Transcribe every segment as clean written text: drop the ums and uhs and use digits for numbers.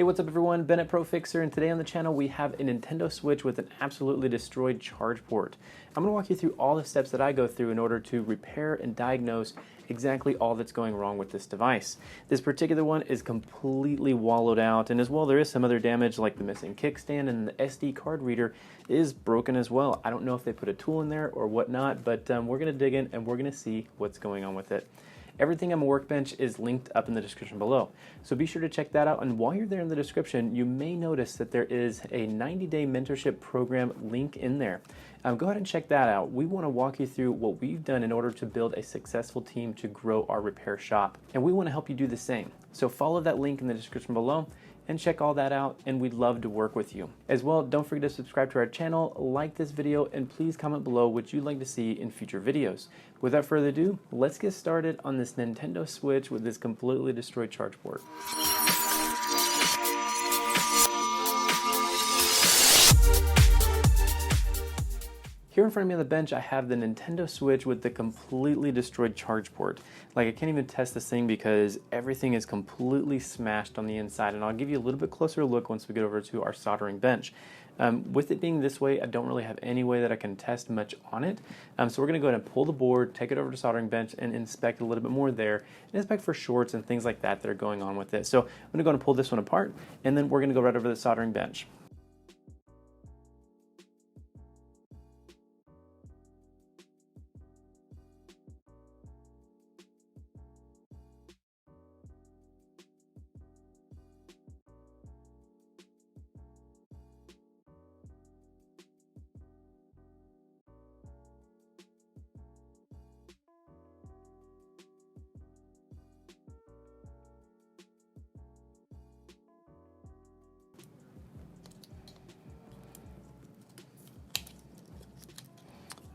Hey, what's up everyone? Ben at ProFixerr, and today on the channel we have a Nintendo Switch with an absolutely destroyed charge port. I'm going to walk you through all the steps that I go through in order to repair and diagnose exactly all that's going wrong with this device. This particular one is completely wallowed out, and as well there is some other damage like the missing kickstand, and the SD card reader is broken as well. I don't know if they put a tool in there or whatnot, but we're going to dig in and we're going to see what's going on with it. Everything on my workbench is linked up in the description below, so be sure to check that out. And while you're there in the description, you may notice that there is a 90-day mentorship program link in there. Go ahead and check that out. We want to walk you through what we've done in order to build a successful team to grow our repair shop, and we want to help you do the same. So follow that link in the description below and check all that out, and we'd love to work with you. As well, don't forget to subscribe to our channel, like this video, and please comment below what you'd like to see in future videos. Without further ado, let's get started on this Nintendo Switch with this completely destroyed charge port. Here in front of me on the bench, I have the Nintendo Switch with the completely destroyed charge port. Like, I can't even test this thing because everything is completely smashed on the inside, and I'll give you a little bit closer look once we get over to our soldering bench. With it being this way, I don't really have any way that I can test much on it. So we're going to go ahead and pull the board, take it over to soldering bench, and inspect a little bit more there, and inspect for shorts and things like that that are going on with it. So I'm going to go ahead and pull this one apart, and then we're going to go right over to the soldering bench.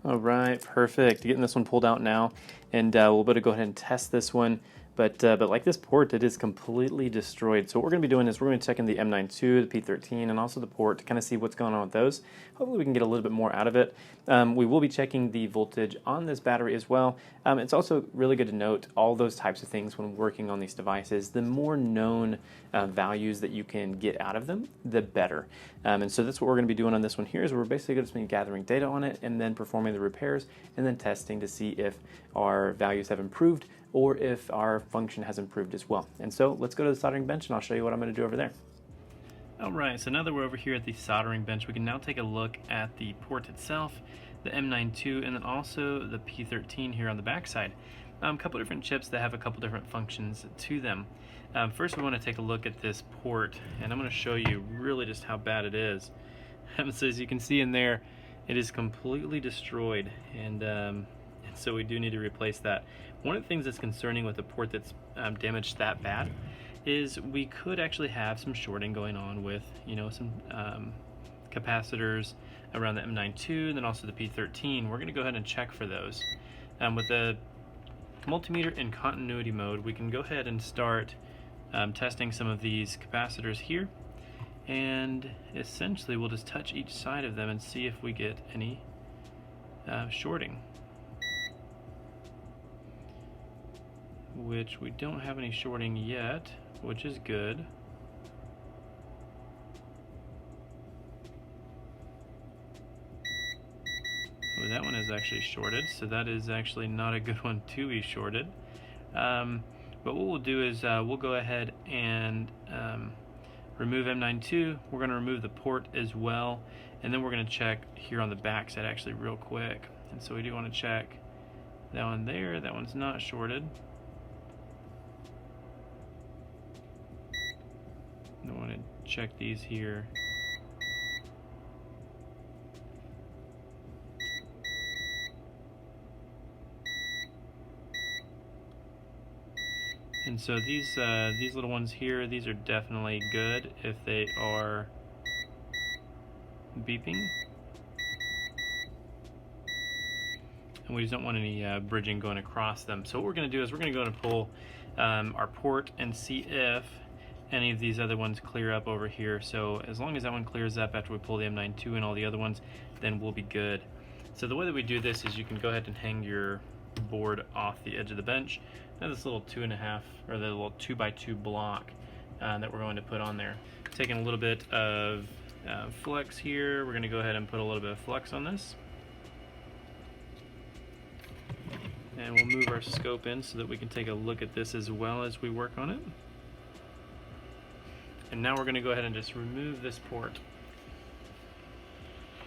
All right, perfect. Getting this one pulled out now, and we'll be able to go ahead and test this one. But like this port, it is completely destroyed. So what we're going to be doing is we're going to check in the M92, the P13, and also the port to kind of see what's going on with those. Hopefully we can get a little bit more out of it. We will be checking the voltage on this battery as well. It's also really good to note all those types of things when working on these devices. The more known values that you can get out of them, the better. And so that's what we're going to be doing on this one here, is we're basically going to be gathering data on it and then performing the repairs and then testing to see if our values have improved or if our function has improved as well. And so let's go to the soldering bench and I'll show you what I'm going to do over there. Alright, so now that we're over here at the soldering bench, we can now take a look at the port itself, the M92, and then also the P13 here on the back side. A couple different chips that have a couple different functions to them. First we want to take a look at this port, and I'm going to show you really just how bad it is. So as you can see in there, it is completely destroyed, and so we do need to replace that. One of the things that's concerning with a port that's damaged that bad is we could actually have some shorting going on with, you know, some capacitors around the M92 and then also the P13. We're going to go ahead and check for those. With the multimeter in continuity mode, we can go ahead and start testing some of these capacitors here, and essentially we'll just touch each side of them and see if we get any shorting. Which we don't have any shorting yet, which is good. Oh, that one is actually shorted, so that is actually not a good one to be shorted. But what we'll do is we'll go ahead and remove M92. We're going to remove the port as well, and then we're going to check here on the back side actually real quick. And so we do want to check that one there. That one's not shorted. I want to check these here. And so these little ones here, these are definitely good if they are beeping. And we just don't want any bridging going across them. So what we're going to do is we're going to go and pull our port and see if any of these other ones clear up over here. So as long as that one clears up after we pull the M92 and all the other ones, then we'll be good. So the way that we do this is you can go ahead and hang your board off the edge of the bench. Now this little 2.5 or the little 2x2 block that we're going to put on there. Taking a little bit of flux here, we're going to go ahead and put a little bit of flux on this. And we'll move our scope in so that we can take a look at this as well as we work on it. And now we're going to go ahead and just remove this port.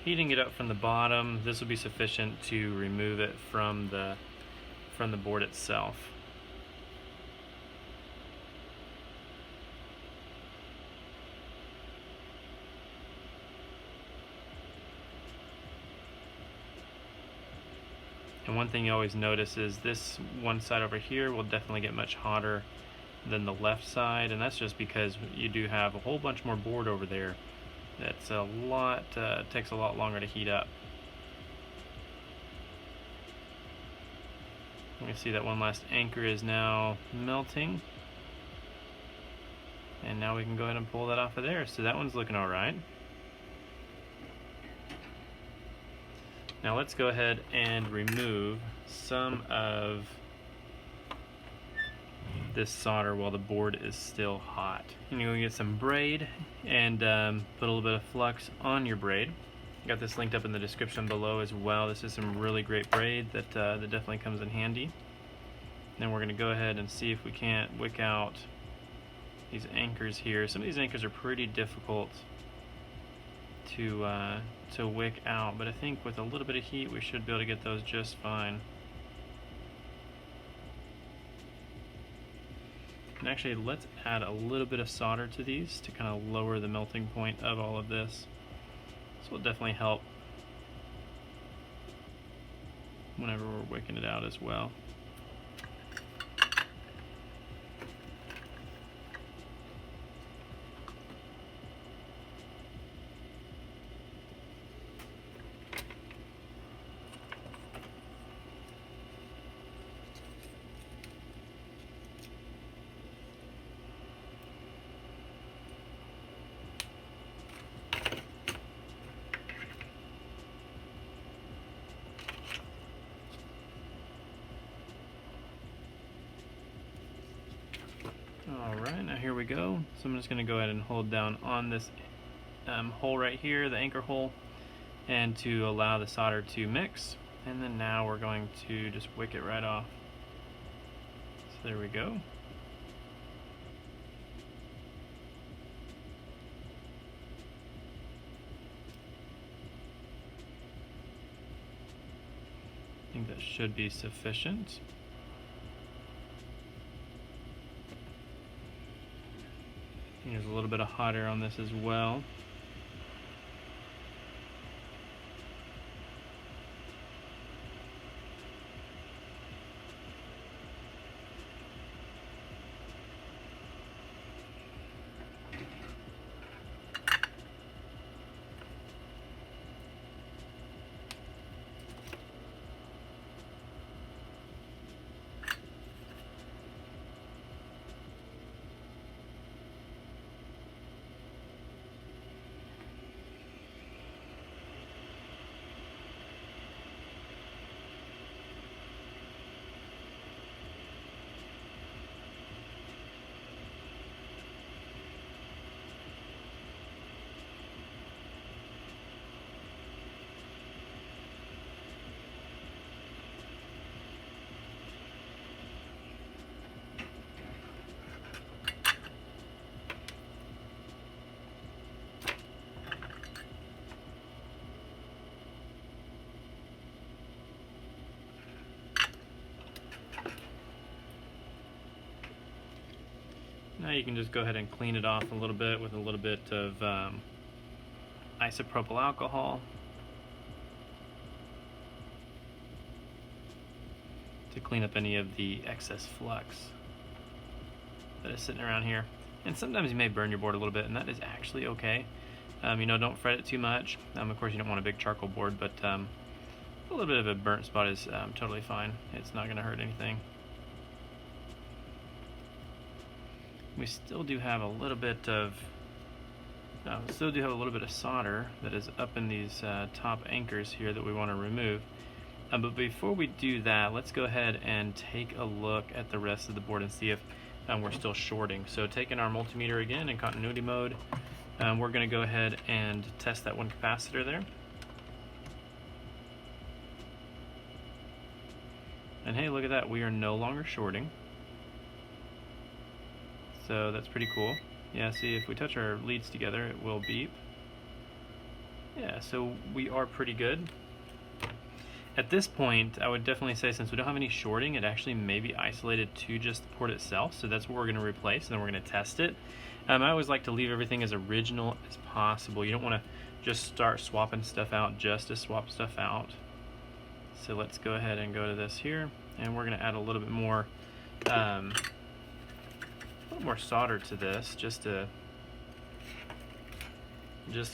Heating it up from the bottom, this will be sufficient to remove it from the board itself. And one thing you always notice is this one side over here will definitely get much hotter than the left side, and that's just because you do have a whole bunch more board over there. That's a lot, takes a lot longer to heat up. You can see that one last anchor is now melting. And now we can go ahead and pull that off of there. So that one's looking all right. Now let's go ahead and remove some of this solder while the board is still hot. And you're gonna get some braid and put a little bit of flux on your braid. Got this linked up in the description below as well. This is some really great braid that definitely comes in handy. Then we're gonna go ahead and see if we can't wick out these anchors here. Some of these anchors are pretty difficult to wick out, but I think with a little bit of heat we should be able to get those just fine. And actually, let's add a little bit of solder to these to kind of lower the melting point of all of this. This will definitely help whenever we're wicking it out as well. Alright, now here we go. So I'm just going to go ahead and hold down on this hole right here, the anchor hole, and to allow the solder to mix. And then now we're going to just wick it right off. So there we go. I think that should be sufficient. There's a little bit of hot air on this as well. Now you can just go ahead and clean it off a little bit with a little bit of isopropyl alcohol to clean up any of the excess flux that is sitting around here. And sometimes you may burn your board a little bit, and that is actually okay. You know, don't fret it too much. Of course, you don't want a big charcoal board, but a little bit of a burnt spot is totally fine. It's not going to hurt anything. We still do have a little bit of solder that is up in these top anchors here that we want to remove. But before we do that, let's go ahead and take a look at the rest of the board and see if we're still shorting. So taking our multimeter again in continuity mode, we're going to go ahead and test that one capacitor there. And hey, look at that, we are no longer shorting. So that's pretty cool. Yeah, see, if we touch our leads together, it will beep. Yeah, so we are pretty good. At this point, I would definitely say, since we don't have any shorting, it actually may be isolated to just the port itself, so that's what we're going to replace, and then we're going to test it. I always like to leave everything as original as possible. You don't want to just start swapping stuff out just to swap stuff out. So let's go ahead and go to this here, and we're going to add a little bit more solder to this, just to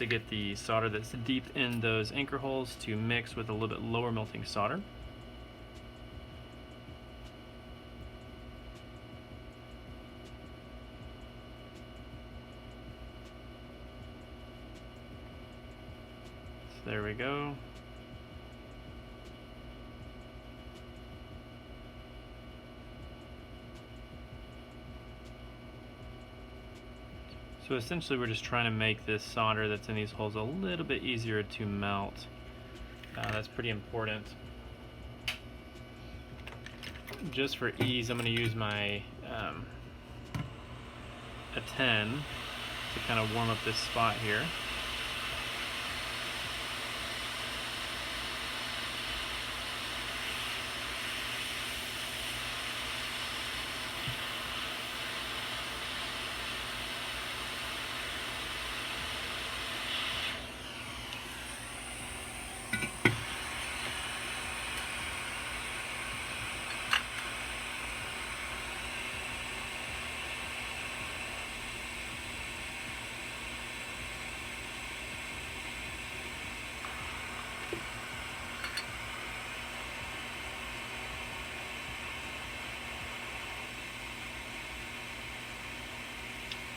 get the solder that's deep in those anchor holes to mix with a little bit lower melting solder. So there we go. So essentially we're just trying to make this solder that's in these holes a little bit easier to melt. That's pretty important. Just for ease, I'm going to use my a 10 to kind of warm up this spot here.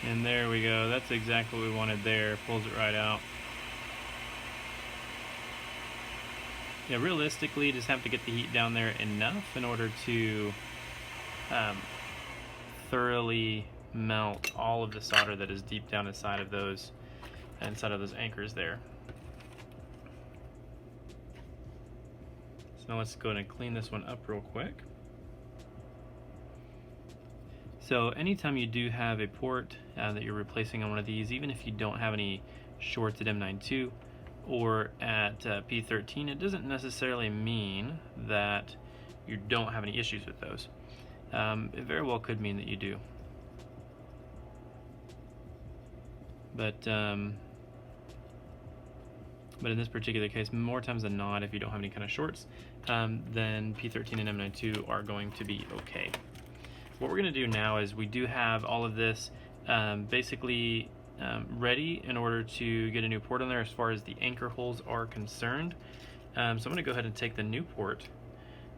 And there we go, that's exactly what we wanted there, pulls it right out. Yeah, realistically, you just have to get the heat down there enough in order to thoroughly melt all of the solder that is deep down inside of those anchors there. So now let's go ahead and clean this one up real quick. So anytime you do have a port that you're replacing on one of these, even if you don't have any shorts at M92 or at P13, it doesn't necessarily mean that you don't have any issues with those. It very well could mean that you do. But in this particular case, more times than not, if you don't have any kind of shorts, then P13 and M92 are going to be okay. What we're going to do now is we do have all of this basically ready in order to get a new port on there as far as the anchor holes are concerned. So I'm going to go ahead and take the new port,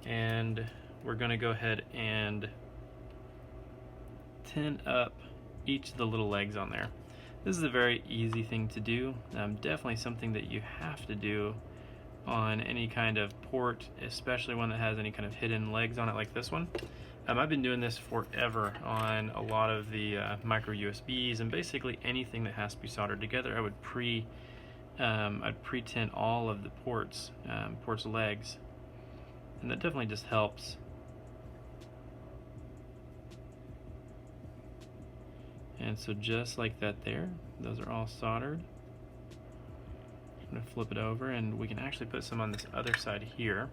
and we're going to go ahead and tin up each of the little legs on there. This is a very easy thing to do, definitely something that you have to do on any kind of port, especially one that has any kind of hidden legs on it like this one. I've been doing this forever on a lot of the micro USBs and basically anything that has to be soldered together. I would pre-tint all of the ports legs, and that definitely just helps. And so just like that there, those are all soldered. I'm going to flip it over, and we can actually put some on this other side here.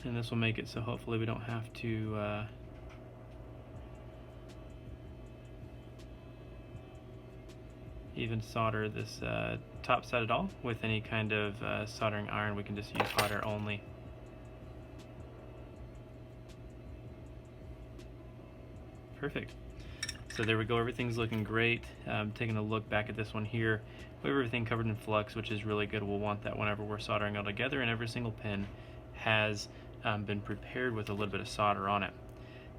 And this will make it so hopefully we don't have to even solder this top side at all with any kind of soldering iron. We can just use hot air only. Perfect. So there we go, everything's looking great. Taking a look back at this one here, we have everything covered in flux, which is really good. We'll want that whenever we're soldering all together, and every single pin has been prepared with a little bit of solder on it.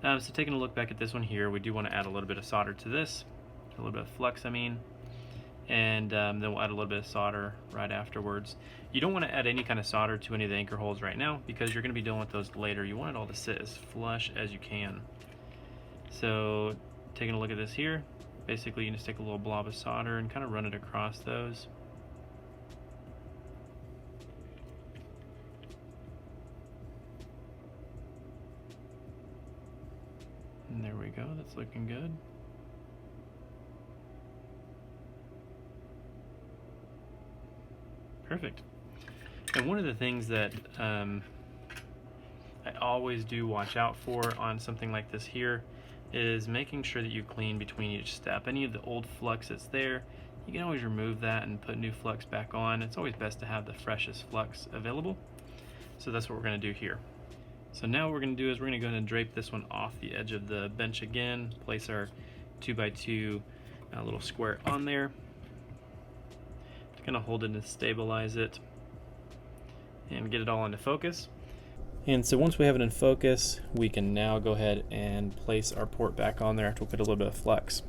So taking a look back at this one here, we do want to add a little bit of solder to this, a little bit of flux I mean, and then we'll add a little bit of solder right afterwards. You don't want to add any kind of solder to any of the anchor holes right now because you're going to be dealing with those later. You want it all to sit as flush as you can. So taking a look at this here, basically you just take a little blob of solder and kind of run it across those. And there we go, that's looking good. Perfect. And one of the things that I always do watch out for on something like this here is making sure that you clean between each step. Any of the old flux that's there, you can always remove that and put new flux back on. It's always best to have the freshest flux available. So that's what we're going to do here. So now what we're going to do is we're going to go ahead and drape this one off the edge of the bench again, place our 2x2 little square on there. Just going to hold it and stabilize it and get it all into focus. And so once we have it in focus, we can now go ahead and place our port back on there after we put a little bit of flux.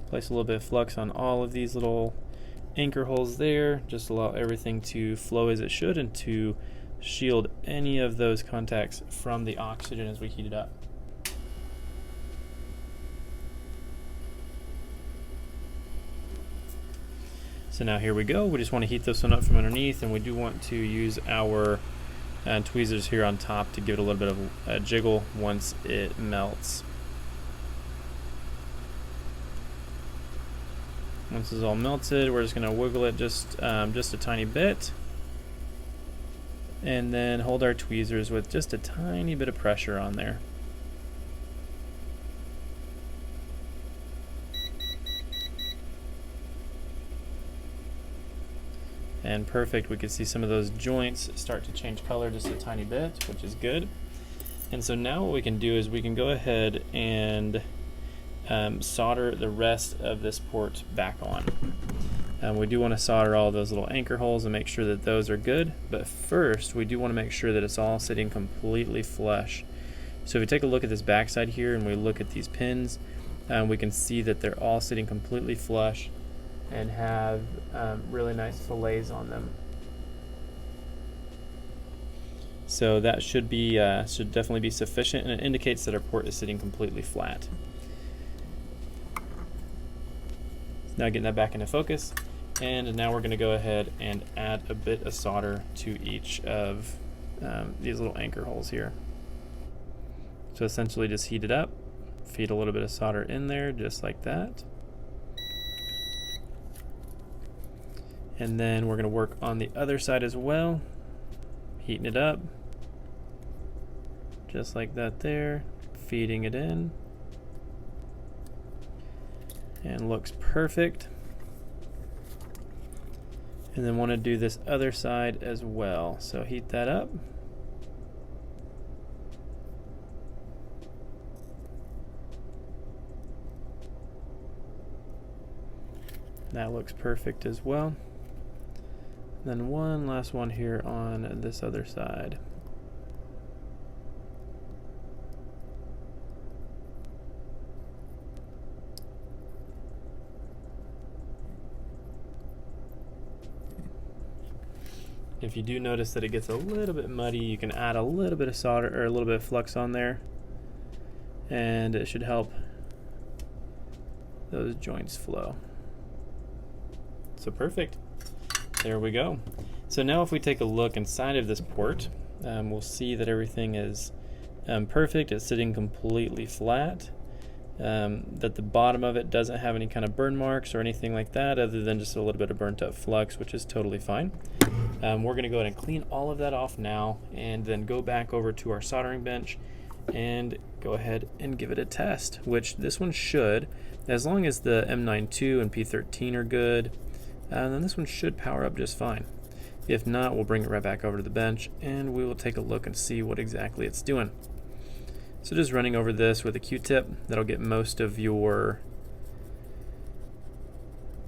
Place a little bit of flux on all of these little anchor holes there, just allow everything to flow as it should and to shield any of those contacts from the oxygen as we heat it up. So now here we go, we just want to heat this one up from underneath, and we do want to use our tweezers here on top to give it a little bit of a jiggle once it melts. Once it's all melted, we're just going to wiggle it just a tiny bit, and then hold our tweezers with just a tiny bit of pressure on there. And perfect, we can see some of those joints start to change color just a tiny bit, which is good. And so now what we can do is we can go ahead and solder the rest of this port back on. We do want to solder all those little anchor holes and make sure that those are good, but first we do want to make sure that it's all sitting completely flush. So if we take a look at this backside here and we look at these pins, we can see that they're all sitting completely flush and have really nice fillets on them. So that should definitely be sufficient, and it indicates that our port is sitting completely flat. Now getting that back into focus, and now we're going to go ahead and add a bit of solder to each of these little anchor holes here. So essentially just heat it up, feed a little bit of solder in there just like that. And then we're going to work on the other side as well, heating it up just like that there, feeding it in, and looks perfect. And then want to do this other side as well, so heat that up. That looks perfect as well. Then one last one here on this other side. If you do notice that it gets a little bit muddy, you can add a little bit of solder or a little bit of flux on there, and it should help those joints flow. So perfect. There we go. So now if we take a look inside of this port, we'll see that everything is perfect. It's sitting completely flat. That the bottom of it doesn't have any kind of burn marks or anything like that, other than just a little bit of burnt up flux, which is totally fine. We're going to go ahead and clean all of that off now, and then go back over to our soldering bench and go ahead and give it a test, which this one should, as long as the M92 and P13 are good, then this one should power up just fine. If not, we'll bring it right back over to the bench and we will take a look and see what exactly it's doing. So just running over this with a Q-tip, that'll get most of your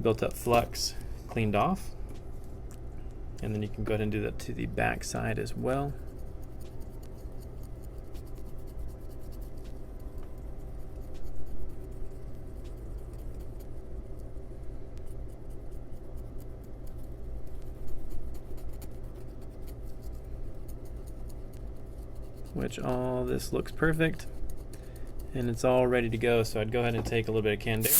built up flux cleaned off. And then you can go ahead and do that to the back side as well. which all this looks perfect and it's all ready to go. So I'd go ahead and take a little bit of canned air,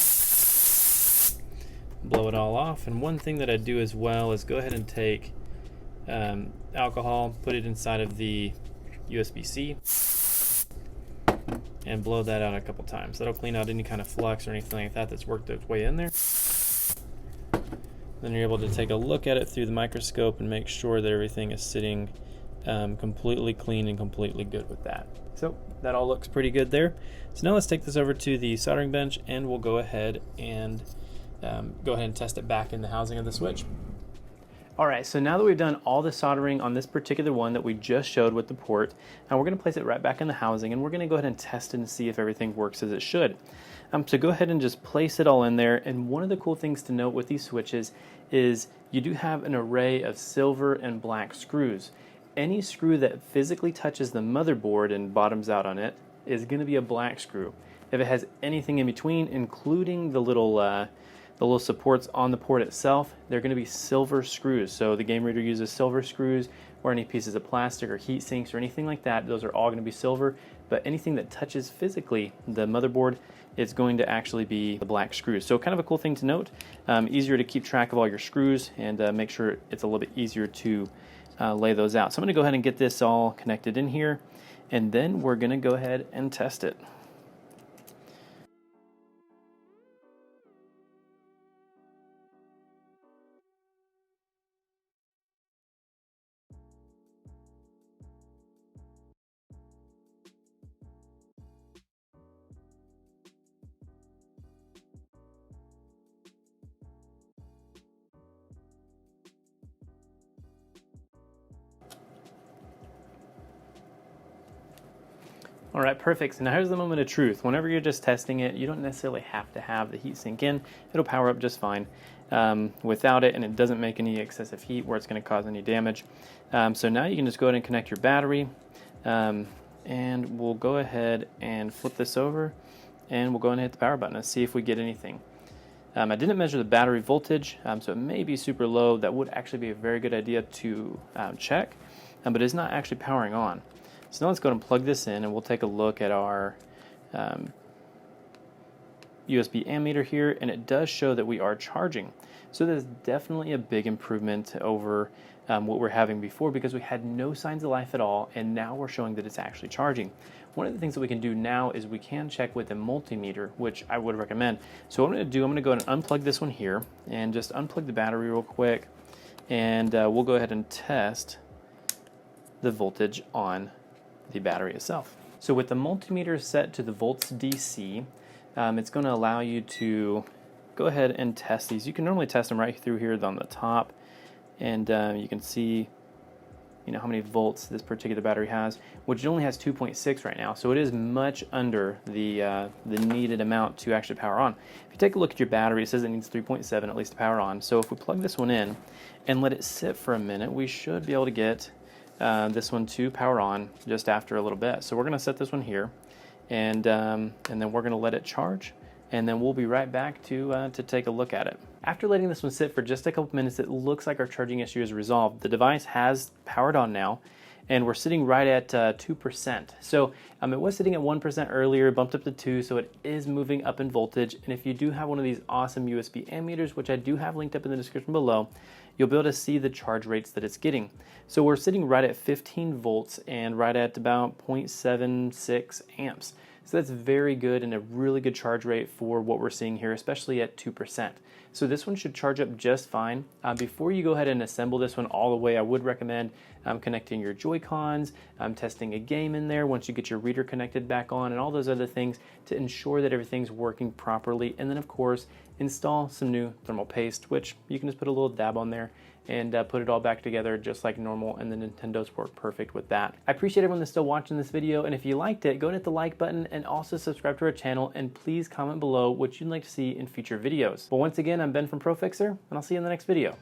blow it all off. And one thing that I do as well is go ahead and take alcohol, put it inside of the USB-C, and blow that out a couple times. That'll clean out any kind of flux or anything like that that's worked its way in there. Then you're able to take a look at it through the microscope and make sure that everything is sitting completely clean and completely good with that. So that all looks pretty good there. So now let's take this over to the soldering bench and we'll go ahead and test it back in the housing of the switch. All right, so now that we've done all the soldering on this particular one that we just showed with the port, now we're going to place it right back in the housing and we're going to go ahead and test it and see if everything works as it should. So go ahead and just place it all in there. And one of the cool things to note with these switches is you do have an array of silver and black screws. Any screw that physically touches the motherboard and bottoms out on it is going to be a black screw. If it has anything in between, including the little supports on the port itself, they're going to be silver screws. So the game reader uses silver screws, or any pieces of plastic or heat sinks or anything like that, those are all going to be silver. But anything that touches physically the motherboard, it's going to actually be the black screws. So kind of a cool thing to note. Easier to keep track of all your screws and make sure it's a little bit easier to lay those out. So I'm going to go ahead and get this all connected in here, and then we're going to go ahead and test it. All right, perfect. So now here's the moment of truth. Whenever you're just testing it, you don't necessarily have to have the heatsink in. It'll power up just fine without it, and it doesn't make any excessive heat where it's going to cause any damage. So now you can just go ahead and connect your battery, and we'll go ahead and flip this over, and we'll go ahead and hit the power button and see if we get anything. I didn't measure the battery voltage, so it may be super low. That would actually be a very good idea to check, but it's not actually powering on. So now let's go ahead and plug this in and we'll take a look at our USB ammeter here, and it does show that we are charging. So that's definitely a big improvement over what we're having before, because we had no signs of life at all, and now we're showing that it's actually charging. One of the things that we can do now is we can check with a multimeter, which I would recommend. So what I'm going to do, I'm going to go ahead and unplug this one here and just unplug the battery real quick, and we'll go ahead and test the voltage on the battery itself. So with the multimeter set to the volts DC, it's going to allow you to go ahead and test these. You can normally test them right through here on the top, and you can see how many volts this particular battery has, which it only has 2.6 right now, so it is much under the needed amount to actually power on. If you take a look at your battery, it says it needs 3.7 at least to power on. So if we plug this one in and let it sit for a minute, we should be able to get this one to power on just after a little bit. So we're going to set this one here, and then we're going to let it charge, and then we'll be right back to take a look at it. After letting this one sit for just a couple minutes, it looks like our charging issue is resolved. The device has powered on now, and we're sitting right at 2%. So it was sitting at 1% earlier, bumped up to 2, so it is moving up in voltage. And if you do have one of these awesome USB ammeters, which I do have linked up in the description below, you'll be able to see the charge rates that it's getting. So we're sitting right at 15 volts and right at about 0.76 amps. So that's very good and a really good charge rate for what we're seeing here, especially at 2%. So this one should charge up just fine. Before you go ahead and assemble this one all the way, I would recommend connecting your Joy-Cons, testing a game in there once you get your reader connected back on, and all those other things to ensure that everything's working properly. And then of course, install some new thermal paste, which you can just put a little dab on there and put it all back together just like normal, and the Nintendos work perfect with that. I appreciate everyone that's still watching this video, and if you liked it, go and hit the like button and also subscribe to our channel, and please comment below what you'd like to see in future videos. But once again, I'm Ben from ProFixerr, and I'll see you in the next video.